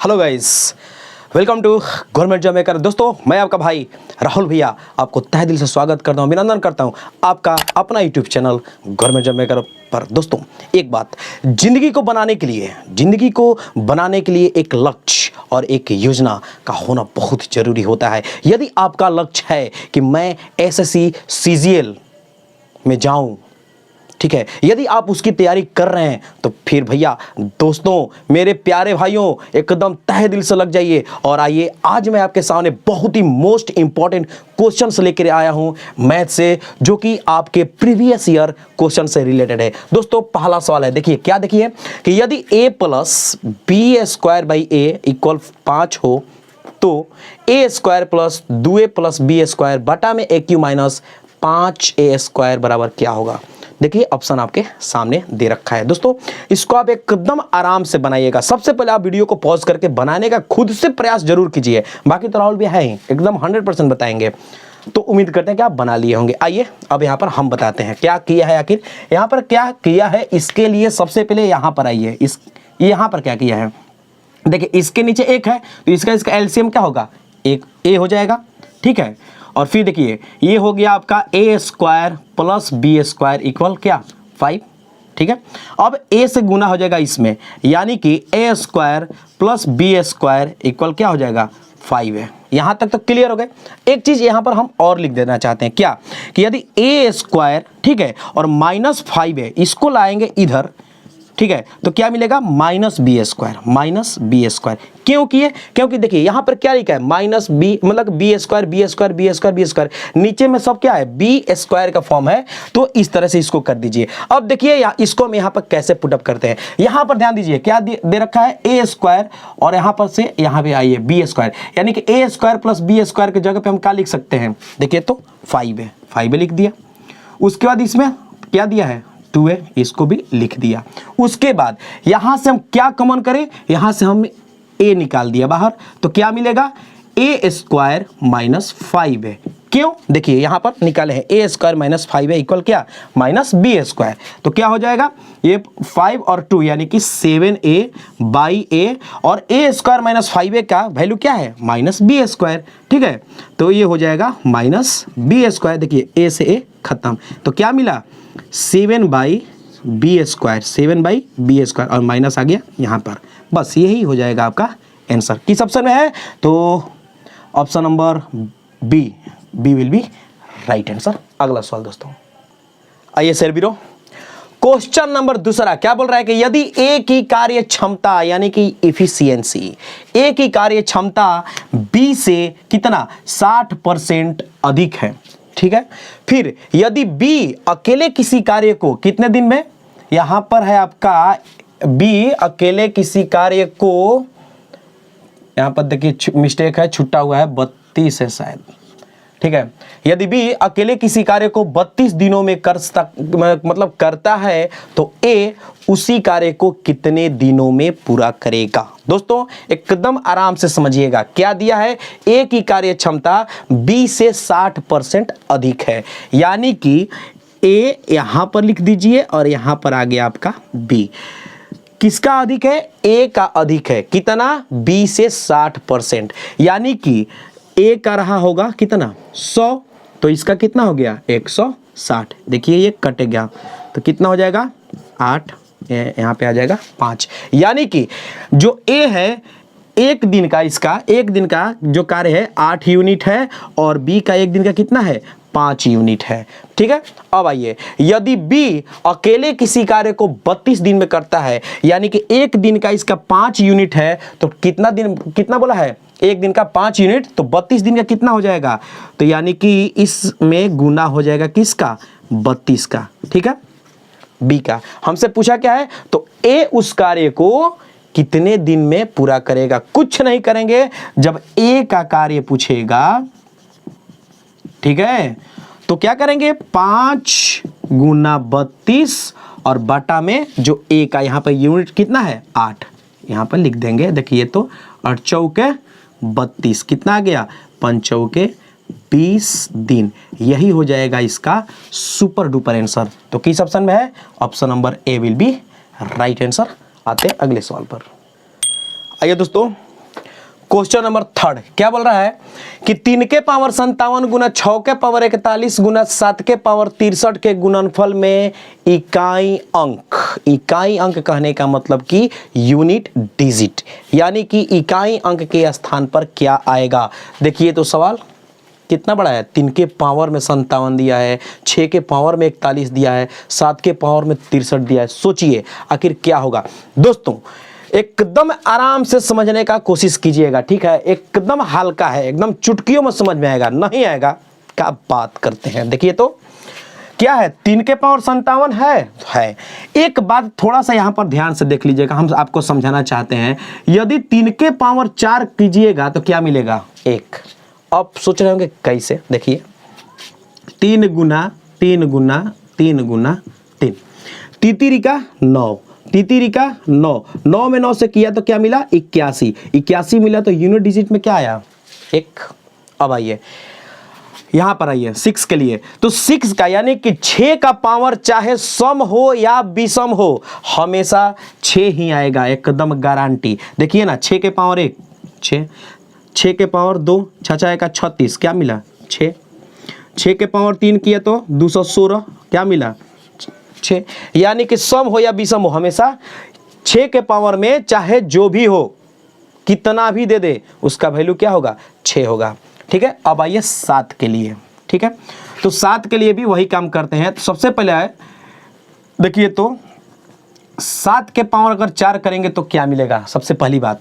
Hello guys, welcome to government job maker. दोस्तों, मैं आपका भाई राहुल भैया आपको तहे दिल से स्वागत करता हूं, अभिनंदन करता हूं आपका अपना YouTube channel government job maker पर। दोस्तों, एक बात, जिंदगी को बनाने के लिए एक लक्ष्य और एक योजना का होना बहुत जरूरी होता है। यदि आपका लक्ष्य है कि मैं एसएससी सीजीएल में जाऊं, ठीक है, यदि आप उसकी तैयारी कर रहे हैं तो फिर भैया दोस्तों, मेरे प्यारे भाइयों, एकदम तहे दिल से लग जाइए। और आइए, आज मैं आपके सामने बहुत ही मोस्ट इंपॉर्टेंट क्वेश्चंस लेकर आया हूं मैथ से, जो कि आपके प्रीवियस ईयर क्वेश्चन से रिलेटेड है। दोस्तों, पहला सवाल है, देखिए क्या, देखिए कि यदि a plus B square by A equal 5 हो तो A square plus 2a plus B square बटा में a Q minus 5a square बराबर क्या होगा। देखिए, ऑप्शन आपके सामने दे रखा है। दोस्तों, इसको आप एकदम आराम से बनाइएगा। सबसे पहले आप वीडियो को पॉज करके बनाने का खुद से प्रयास जरूर कीजिए। बाकी तो राहुल भी है ही, एकदम 100% बताएंगे, तो उम्मीद करते हैं कि आप बना लिए होंगे। आइए, अब यहाँ पर हम बताते हैं क्या किया है। आखिर यहाँ पर क्या किया है, इसके लिए सबसे पहले यहाँ पर आइए। यहाँ पर क्या किया है, देखिए इसके नीचे एक है तो इसका एलसीएम क्या होगा, एक ए हो जाएगा, ठीक है। और फिर देखिए, ये हो गया आपका A square plus B square equal क्या, 5, ठीक है। अब ए से गुना हो जाएगा इसमें, यानी कि A square plus B square equal क्या हो जाएगा, 5 है। यहां तक तो क्लियर हो गए। एक चीज यहां पर हम और लिख देना चाहते हैं, क्या कि यदि ए स्क्वायर, ठीक है, और -5 है, इसको लाएंगे इधर, ठीक है, तो क्या मिलेगा, माइनस बी स्क्वायर। क्यों किए, क्योंकि देखिए यहां पर क्या लिखा है, माइनस बी मतलब बी स्क्वायर, नीचे में सब क्या है, बी स्क्वायर का फॉर्म है। तो इस तरह से इसको कर दीजिए। अब देखिए इसको हम यहां पर कैसे पुटअप करते हैं। यहां पर ध्यान दीजिए क्या दे रखा है, ए स्क्वायर, और यहां पर से यहां पे आइए बी स्क्वायर, यानी कि A square plus B square की जगह पे हम क्या लिख सकते हैं, देखिए तो 5 है लिख दिया। उसके बाद इसमें क्या दिया है, 2 है, इसको भी लिख दिया। उसके बाद यहां से हम क्या कॉमन करें, यहां से हम a निकाल दिया बाहर, तो क्या मिलेगा, a स्क्वायर माइनस 5 है। क्यों, देखिए यहां पर निकाले हैं a स्क्वायर माइनस 5 है इक्वल क्या, माइनस बी स्क्वायर। तो क्या हो जाएगा, ये 5 और 2 यानी कि 7a बाई a, और a स्क्वायर माइनस 5a का वैल्यू क्या है, माइनस बी स्क्वायर, ठीक है। तो ये हो जाएगा माइनस बी स्क्वायर। देखिए a से a खत्म, तो क्या मिला, 7 बाई बी स्क्वायर, और माइनस आ गया यहाँ पर। बस यही हो जाएगा आपका आंसर। किस ऑप्शन में है, तो option number B will be right answer. अगला सवाल दोस्तों, आइए सर बीरो, क्वेश्चन नंबर दूसरा क्या बोल रहा है कि यदि ए की कार्य क्षमता यानी कि इफिशियंसी, ए की कार्य क्षमता बी से कितना 60% अधिक है, ठीक है। फिर यदि बी अकेले किसी कार्य को कितने दिन में, यहां पर है आपका बी अकेले किसी कार्य को, यहां पर देखिए मिस्टेक है, छुट्टा हुआ है, 32 है शायद, ठीक है। यदि बी अकेले किसी कार्य को 32 दिनों में करता है तो ए उसी कार्य को कितने दिनों में पूरा करेगा। दोस्तों, एकदम आराम से समझिएगा, क्या दिया है, ए की कार्य क्षमता बी से 60% अधिक है, यानी कि ए यहां पर लिख दीजिए और यहां पर आ गया आपका बी। किसका अधिक है, ए का अधिक है, कितना, बी से 60%, यानी कि ए का रहा होगा कितना, 100, तो इसका कितना हो गया, 160। देखिए ये कट गया, तो कितना हो जाएगा, 8, यहाँ पे आ जाएगा 5, यानी कि जो ए है, एक दिन का जो कार्य है 8 यूनिट है, और बी का एक दिन का कितना है, 5 यूनिट है, ठीक है। अब आइए, यदि बी अकेले किसी कार्य को 32 दिन में करता है, यानी कि एक दिन का इसका 5 यूनिट है, तो कितना बोला है, एक दिन का 5 यूनिट, तो 32 दिन का कितना हो जाएगा, तो यानी कि इसमें गुना हो जाएगा किसका, 32 का, ठीक है, बी का। हमसे पूछा क्या है, तो ए उस कार्य को कितने दिन में पूरा करेगा। कुछ नहीं करेंगे, जब ए का कार्य पूछेगा, ठीक है, तो क्या करेंगे, 5 गुना 32 और बटा में जो ए का यहाँ पर यूनिट कितना है, 8, यहाँ पर लिख देंगे। देखिए तो 8 चौके 32, कितना आ गया, 5 चौके 20 दिन। यही हो जाएगा इसका सुपर डुपर आंसर। तो किस ऑप्शन में है, option number A will be right answer. आते हैं अगले सवाल पर। आइए दोस्तों, क्वेश्चन नंबर 3 क्या बोल रहा है कि 3 के पावर 57 गुना 6 के पावर 41 गुना 7 के पावर 63 के गुणनफल में इकाई अंक कहने का मतलब कि यूनिट डिजिट, यानी कि इकाई अंक के स्थान पर क्या आएगा। देखिए तो सवाल कितना बड़ा है, 3 के पावर में 57 दिया है, 6 के पावर में 41 दिया है, 7 के पावर में 63 दिया है। सोचिए आखिर क्या होगा। दोस्तों एकदम आराम से समझने का कोशिश कीजिएगा, ठीक है, एकदम हल्का है, एकदम चुटकियों में समझ में आएगा, नहीं आएगा क्या बात करते हैं। देखिए तो क्या है, 3 के पावर 57 है। एक बात थोड़ा सा यहाँ पर ध्यान से देख लीजिएगा, हम आपको समझाना चाहते हैं। यदि 3 के पावर 4 कीजिएगा तो क्या मिलेगा, 1। अब सोच रहे होंगे कैसे, देखिए 3 गुना 3 गुना 3 गुना 3, तीतिरी का 9, तीतिरी का 9 में 9 से किया तो क्या मिला, 81 मिला, तो यूनिट डिजिट में क्या आया, 1। अब आइए यहां पर आइए 6 के लिए, तो 6 का यानी कि 6 का पावर चाहे सम हो या विषम हो हमेशा 6 ही आएगा, एकदम गारंटी। देखिए ना, 6 के पावर 1 6 के पावर 2 6 का 36 क्या मिला 6 के पावर 3 किया तो 216 क्या मिला 6, यानी कि सम हो या विषम हो हमेशा 6 के पावर में चाहे जो भी हो कितना भी दे दे उसका वैल्यू क्या होगा, 6 होगा। ठीक है, अब आइए 7 के लिए। ठीक है, तो 7 के लिए भी वही काम करते हैं। तो सबसे पहले है देखिए, तो 7 के पावर अगर 4 करेंगे तो क्या मिलेगा, सबसे पहली बात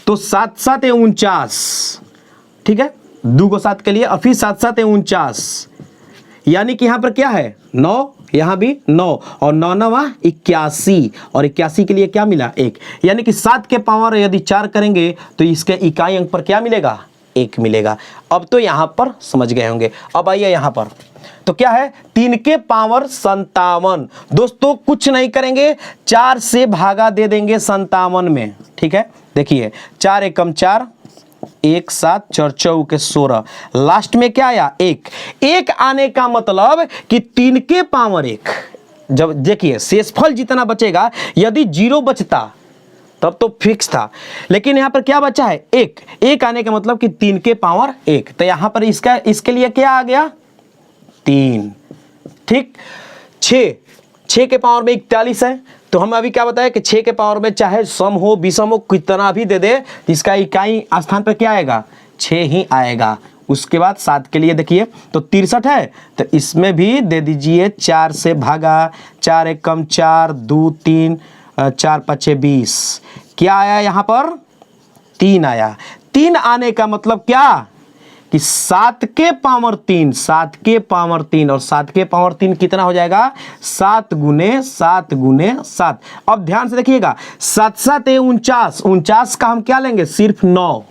तो 7 7 49, ठीक है, 2 को 7 के लिए, और फिर 7 7 49, यानी कि यहां पर क्या है 9, यहां भी 9 और 9 9 81, और 81 के लिए क्या मिला 1, यानी कि 7 के पावर यदि 4 करेंगे तो इसके इकाई अंक पर क्या मिलेगा, 1 मिलेगा। अब तो यहां पर समझ गए होंगे। अब आइए यहां पर, तो क्या है 3 के पावर 57, दोस्तों कुछ नहीं करेंगे, 4 से भागा दे देंगे 57 में। ठीक है, देखिए 4 एकम 4, 1 7 4 4 के 16, लास्ट में क्या आया 1 आने का मतलब कि 3 के पावर 1, जब देखिए शेषफल जितना बचेगा, यदि 0 बचता तब तो फिक्स था, लेकिन यहां पर क्या बचा है 1 आने का मतलब कि 3 के पावर 1, तो यहां पर इसके लिए क्या आ गया 3। ठीक, 6 के पावर में 41 है, तो हम अभी क्या बताया कि 6 के पावर में चाहे सम हो विषम हो कितना भी दे दे, इसका इकाई स्थान पर क्या आएगा 6 ही आएगा। उसके बाद 7 के लिए देखिए, तो 63 है, तो इसमें भी दे दीजिए 4 से भागा, 4 एकम 4 2 3 4 5 20, क्या आया यहाँ पर 3 आया। 3 आने का मतलब क्या कि 7 के पावर 3, 7 के पावर 3, और 7 के पावर 3 कितना हो जाएगा 7 गुने 7 गुने 7। अब ध्यान से देखिएगा, 7 7 49 का हम क्या लेंगे सिर्फ 9,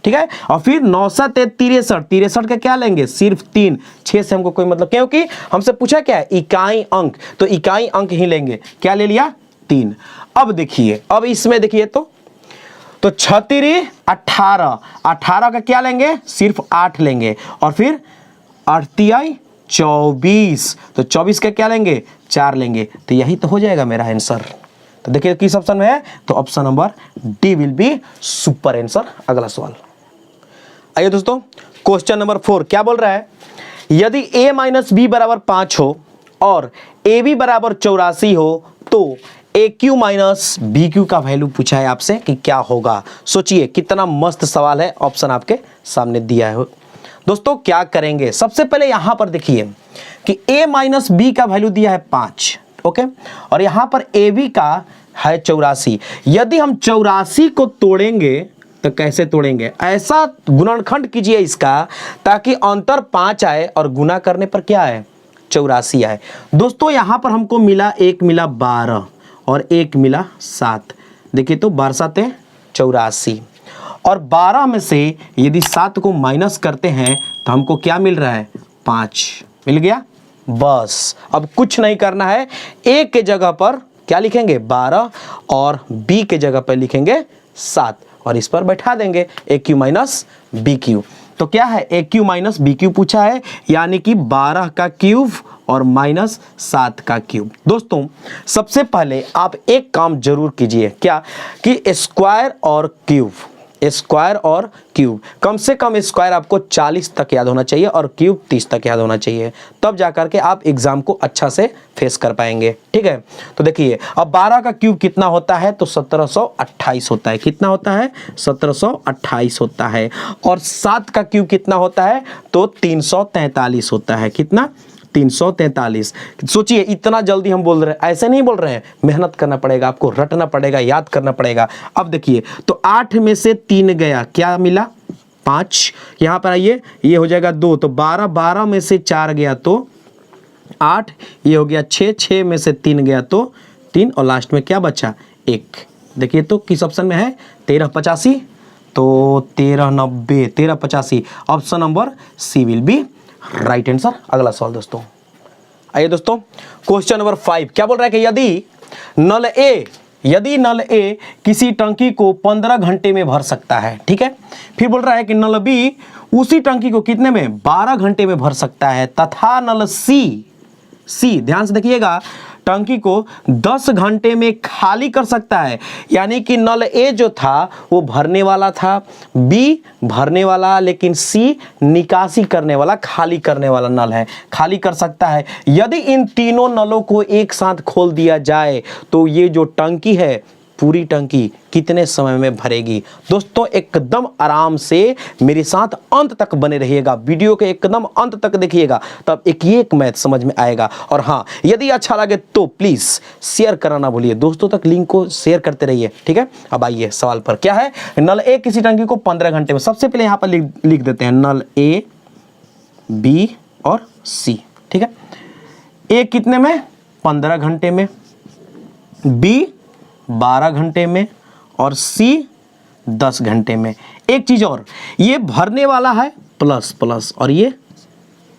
ठीक है, और फिर 9 7 63 का क्या लेंगे सिर्फ 3, 6 से हमको कोई मतलब, क्योंकि हमसे पूछा क्या है इकाई अंक, तो इकाई अंक ही लेंगे, क्या ले लिया 3। अब देखिए, अब इसमें देखिए तो 36 18 का क्या लेंगे सिर्फ 8 लेंगे, और फिर 8 24, तो 24 का क्या लेंगे 4 लेंगे, तो यही तो हो जाएगा मेरा आंसर। तो देखिए किस ऑप्शन में है, तो option number D will be super answer. अगला सवाल आइए दोस्तों, क्वेश्चन नंबर 4 क्या बोल रहा है, यदि a माइनस बी बराबर 5 हो और ए बी बराबर 84 हो तो ए क्यू माइनस बी क्यू का वैल्यू पूछा है आपसे कि क्या होगा। सोचिए कितना मस्त सवाल है, ऑप्शन आपके सामने दिया है। दोस्तों क्या करेंगे, सबसे पहले यहां पर देखिए कि a माइनस बी का वैल्यू दिया है 5, ओके, और यहां पर ए बी का है 84। यदि हम 84 को तोड़ेंगे तो कैसे तोड़ेंगे, ऐसा गुणनखंड कीजिए इसका ताकि अंतर 5 आए और गुना करने पर क्या आए 84 आए। दोस्तों यहां पर हमको मिला, एक मिला 12 और एक मिला 7, देखिए तो 12 7 84, और 12 में से यदि 7 को माइनस करते हैं तो हमको क्या मिल रहा है 5 मिल गया। बस अब कुछ नहीं करना है, ए के जगह पर क्या लिखेंगे 12 और बी के जगह पर लिखेंगे 7, और इस पर बैठा देंगे ए क्यू माइनस बी क्यू। तो क्या है ए क्यू माइनस बी क्यू पूछा है, यानी कि 12 का क्यूब और माइनस 7 का क्यूब। दोस्तों सबसे पहले आप एक काम जरूर कीजिए, क्या कि स्क्वायर और क्यूब, स्क्वायर और क्यूब, कम से कम स्क्वायर आपको 40 तक याद होना चाहिए और क्यूब 30 तक याद होना चाहिए, तब जाकर के आप एग्जाम को अच्छा से फेस कर पाएंगे। ठीक है, तो देखिए अब 12 का क्यूब कितना होता है, तो 1728 होता है। कितना होता है, 1728 होता है। और 7 का क्यूब कितना होता है, तो 343 होता है। कितना, 343। सोचिए इतना जल्दी हम बोल रहे हैं, ऐसे नहीं बोल रहे हैं, मेहनत करना पड़ेगा, आपको रटना पड़ेगा, याद करना पड़ेगा। अब देखिए तो 8 में से 3 गया, क्या मिला, 5। यहां पर आइए, ये हो जाएगा 2, तो 12, 12 में से 4 गया तो 8, ये हो गया 6, 6 में से 3 गया तो 3, और लास्ट में क्या बचा, 1। देखिए तो किस ऑप्शन में है, 1385, तो 1390, 1385, option number C will be right answer. अगला सवाल दोस्तों, आइए दोस्तों, क्वेश्चन नंबर 5 क्या बोल रहा है कि यदि नल ए किसी टंकी को 15 घंटे में भर सकता है, ठीक है, फिर बोल रहा है कि नल बी उसी टंकी को कितने में, 12 घंटे में भर सकता है, तथा नल सी ध्यान से देखिएगा, टंकी को 10 घंटे में खाली कर सकता है। यानी कि नल ए जो था वो भरने वाला था, बी भरने वाला, लेकिन सी निकासी करने वाला, खाली करने वाला नल है, खाली कर सकता है। यदि इन तीनों नलों को एक साथ खोल दिया जाए तो ये जो टंकी है, पूरी टंकी कितने समय में भरेगी। दोस्तों एकदम आराम से मेरे साथ अंत तक बने रहिएगा, वीडियो के एकदम अंत तक देखिएगा, तब एक मैथ समझ में आएगा। और हाँ, यदि अच्छा लगे तो प्लीज शेयर करना ना भूलिए, दोस्तों तक लिंक को शेयर करते रहिए। ठीक है, अब आइए सवाल पर, क्या है, नल ए किसी टंकी को 15 घंटे में, सबसे पहले यहां पर लिख देते हैं नल ए, बी और सी। ठीक है, ए कितने में, 15 घंटे में, बी 12 घंटे में, और सी 10 घंटे में। एक चीज और, ये भरने वाला है प्लस, और ये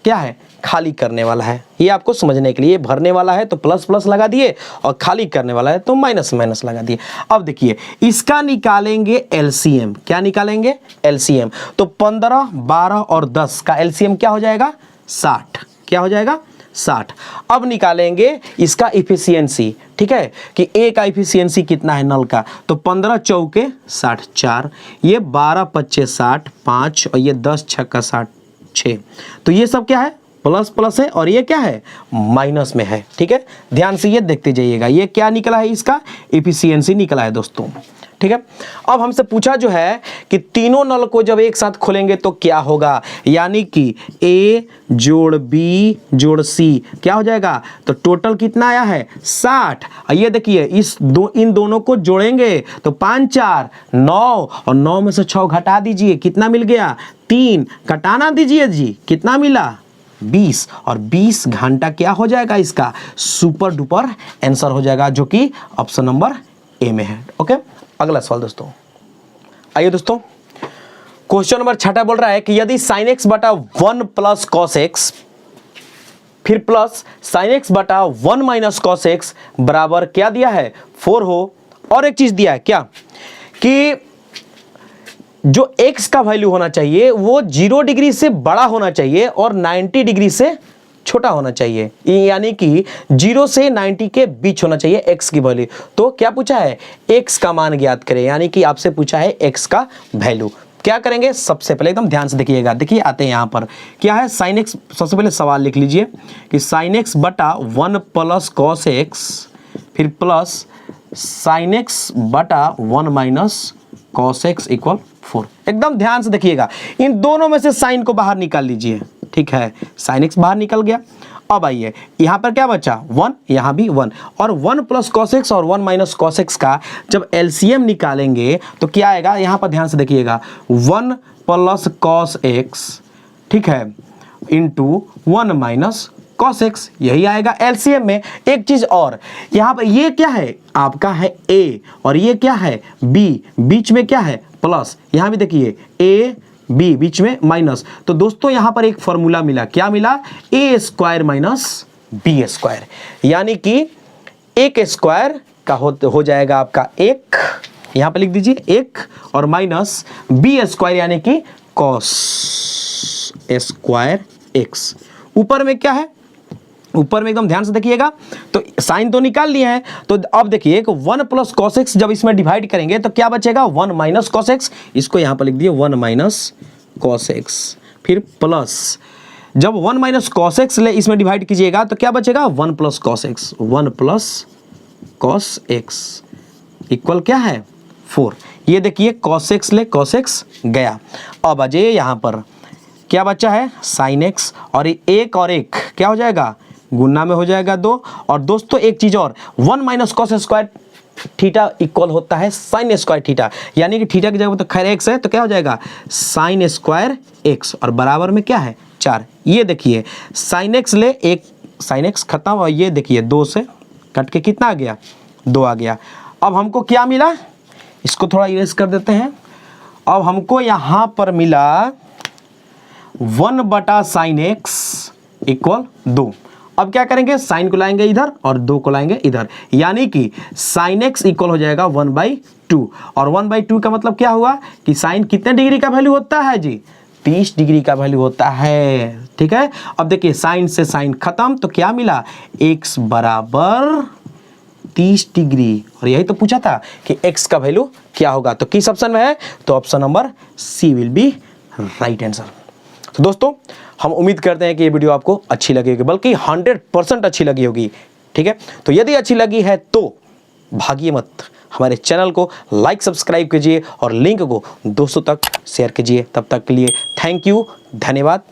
क्या है, खाली करने वाला है। ये आपको समझने के लिए, भरने वाला है तो प्लस लगा दिए, और खाली करने वाला है तो माइनस लगा दिए। अब देखिए इसका निकालेंगे एलसीएम, क्या निकालेंगे, एलसीएम। तो 15, 12 और 10 का एलसीएम क्या हो जाएगा, 60। क्या हो जाएगा, 60। अब निकालेंगे इसका इफिशियंसी, ठीक है, कि ए का इफिशियंसी कितना है नल का, तो 15 चौके 60, 4, ये 12 पच्चे 60, 5, और ये 10 छक्का 60, 6। तो ये सब क्या है, प्लस है, और ये क्या है, माइनस में है। ठीक है, ध्यान से ये देखते जाइएगा, ये क्या निकला है, इसका इफिशियंसी निकला है दोस्तों। ठीक है, अब हमसे पूछा जो है कि तीनों नल को जब एक साथ खोलेंगे तो क्या होगा, यानी कि ए जोड़ बी जोड़ सी क्या हो जाएगा, तो टोटल कितना आया है, 60। ये देखिए इन दोनों को जोड़ेंगे तो 5 4 9, और 9 में से 6 घटा दीजिए, कितना मिल गया, 3, घटाना दीजिए जी, कितना मिला, 20, और 20 घंटा क्या हो जाएगा, इसका सुपर डुपर आंसर हो जाएगा, जो कि ऑप्शन नंबर ए में है। ओके, अगला सवाल दोस्तों, आइए दोस्तों, क्वेश्चन नंबर 6 बोल रहा है कि यदि sin x बटा 1 प्लस cos x फिर प्लस sin x बटा 1 माइनस cos x बराबर क्या दिया है, 4 हो, और एक चीज दिया है क्या, कि जो x का वैल्यू होना चाहिए वो 0 डिग्री से बड़ा होना चाहिए और 90 डिग्री से छोटा होना चाहिए, यानी कि 0 से 90 के बीच होना चाहिए x की वैल्यू। तो क्या पूछा है, x का मान ज्ञात करें, यानी कि आपसे पूछा है x का वैल्यू। क्या करेंगे, सबसे पहले एकदम ध्यान से देखिएगा, देखिए आते हैं यहां पर क्या है, sin x, सबसे पहले सवाल लिख लीजिए कि sin x बटा 1 प्लस cos x फिर प्लस sin x बटा 1 माइनस cos x इक्वल 4। एकदम ध्यान से देखिएगा, इन दोनों में से साइन को बाहर निकाल लीजिए। ठीक है, sin x बाहर निकल गया। अब आइए यहां पर क्या बचा, 1, यहां भी 1, और 1 प्लस cos x और 1 माइनस cos x का जब एलसीएम निकालेंगे तो क्या आएगा, यहां पर ध्यान से देखिएगा, 1 प्लस cos x, ठीक है, इंटू 1 माइनस cos x, यही आएगा एलसीएम में। एक चीज और, यहां पर ये क्या है, आपका है a, और ये क्या है b, बीच में क्या है प्लस, यहां भी देखिए a b, बीच में माइनस। तो दोस्तों यहां पर एक फॉर्मूला मिला, क्या मिला, a square minus b square, यानी कि 1 स्क्वायर का हो जाएगा आपका 1, यहां पर लिख दीजिए 1, और माइनस b स्क्वायर यानी कि cos स्क्वायर x, ऊपर में क्या है ऊपर में एकदम ध्यान से देखिएगा। तो साइन तो निकाल लिया है, तो अब देखिए 1 प्लस कॉस एक्स जब इसमें डिवाइड करेंगे तो क्या बचेगा 1 माइनस कॉस एक्स, इसको यहाँ पर लिख दिए 1 माइनस कॉस एक्स, फिर प्लस जब 1 माइनस कॉस एक्स ले इसमें डिवाइड कीजिएगा तो क्या बचेगा 1 plus cos x, 1 plus cos x equal क्या है 4। ये देखिए कॉस एक्स ले कॉस एक्स गया। अब आ जाइए यहाँ पर क्या बचा है साइन एक्स, और एक और एक क्या हो जाएगा गुना में हो जाएगा 2। और दोस्तों एक चीज और 1 minus cos square theta equal होता है साइन स्क्वायर थीटा, यानी कि थीटा की जगह तो खैर एक्स है तो क्या हो जाएगा साइन स्क्वायर एक्स, और बराबर में क्या है 4। ये देखिए साइन एक्स ले एक साइन एक्स खत्म, और ये देखिए 2 से कट के कितना आ गया 2 आ गया। अब हमको क्या मिला, इसको थोड़ा इरेज कर देते हैं। अब हमको यहाँ पर मिला 1 बटा साइन एक्स इक्वल 2। अब क्या करेंगे साइन को लाएंगे इधर और 2 को लाएंगे इधर, यानी कि साइन एक्स इक्वल हो जाएगा 1/2। और 1/2 का मतलब क्या हुआ कि साइन कितने डिग्री का वैल्यू होता है जी 30 डिग्री का वैल्यू होता है। ठीक है, अब देखिए साइन से साइन खत्म, तो क्या मिला x बराबर 30 डिग्री। और यही तो पूछा था कि x का वैल्यू क्या होगा, तो किस ऑप्शन में है, तो option number C will be right answer. तो दोस्तों हम उम्मीद करते हैं कि ये वीडियो आपको अच्छी लगी होगी, बल्कि 100% अच्छी लगी होगी। ठीक है, तो यदि अच्छी लगी है तो भागिए मत, हमारे चैनल को लाइक सब्सक्राइब कीजिए और लिंक को दोस्तों तक शेयर कीजिए। तब तक के लिए थैंक यू, धन्यवाद।